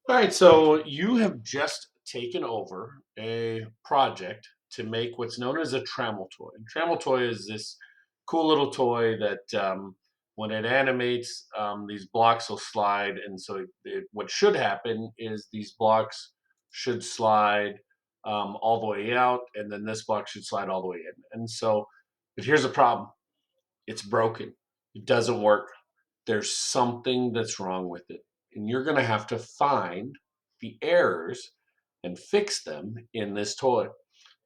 All right, so you have just taken over a project to make what's known as a Trammel toy. And Trammel toy is this cool little toy that when it animates, these blocks will slide. And so what should happen is these blocks should slide all the way out, and then this block should slide all the way in. And so, but here's a problem: it's broken, it doesn't work. There's something that's wrong with it. And you're going to have to find the errors and fix them in this toy.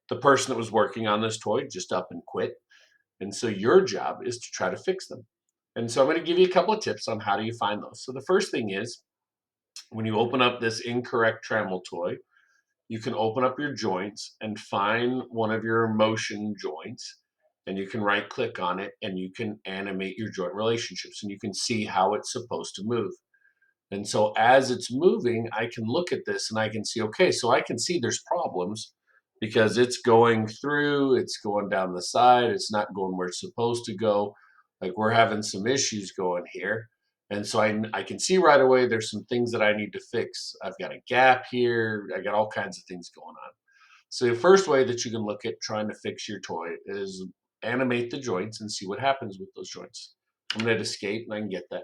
The person that was working on this toy just up and quit. And so your job is to try to fix them. And so I'm going to give you a couple of tips on how do you find those. So the first thing is when you open up this incorrect Trammel toy, you can open up your joints and find one of your motion joints, and you can right click on it and you can animate your joint relationships and you can see how it's supposed to move. And so as it's moving, I can look at this and I can see, okay, so I can see there's problems because it's going through, it's going down the side, it's not going where it's supposed to go. Like we're having some issues going here. And so I can see right away there's some things that I need to fix. I've got a gap here, I got all kinds of things going on. So the first way that you can look at trying to fix your toy is animate the joints and see what happens with those joints. I'm gonna hit escape and I can get that.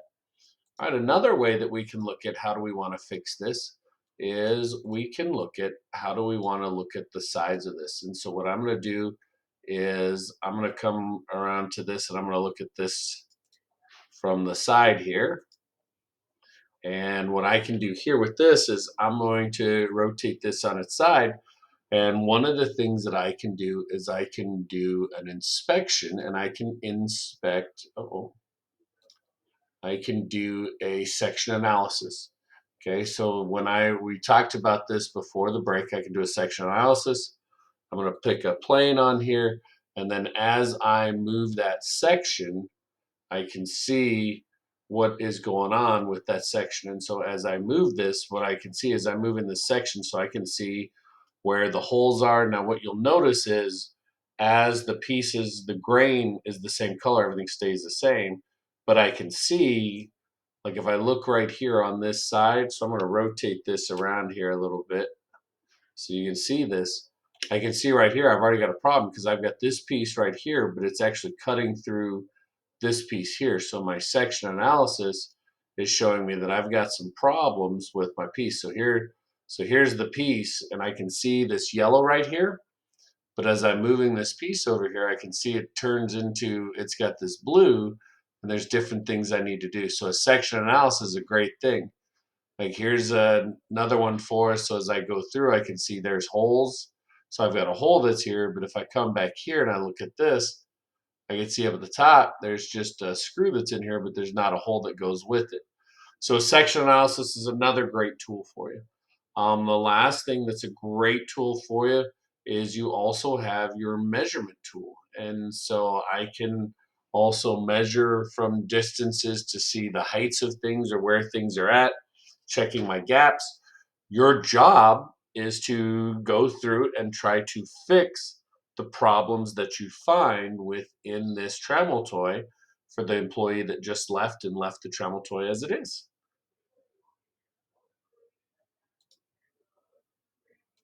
All right, another way that we can look at how do we want to fix this is we can look at how do we want to look at the sides of this. And so what I'm going to do is I'm going to come around to this and I'm going to look at this from the side here. And what I can do here with this is I'm going to rotate this on its side. And one of the things that I can do is I can do an inspection and I can inspect, I can do a section analysis. Okay, so when we talked about this before the break, I can do a section analysis. I'm going to pick a plane on here, and then as I move that section, I can see what is going on with that section. And so as I move this, what I can see is I'm moving this section so I can see where the holes are. Now, what you'll notice is as the pieces, the grain is the same color, everything stays the same, but I can see, like if I look right here on this side, so I'm going to rotate this around here a little bit so you can see this. I can see right here I've already got a problem because I've got this piece right here, but it's actually cutting through this piece here. So my section analysis is showing me that I've got some problems with my piece. So here's the piece, and I can see this yellow right here. But as I'm moving this piece over here, I can see it turns into, it's got this blue, and there's different things I need to do. So a section analysis is a great thing. Like here's another one for us. So as I go through, I can see there's holes. So I've got a hole that's here, but if I come back here and I look at this, I can see up at the top, there's just a screw that's in here, but there's not a hole that goes with it. So section analysis is another great tool for you. The last thing that's a great tool for you is you also have your measurement tool. And so I can also measure from distances to see the heights of things or where things are at, checking my gaps. Your job is to go through and try to fix the problems that you find within this Trammel toy for the employee that just left and left the Trammel toy as it is.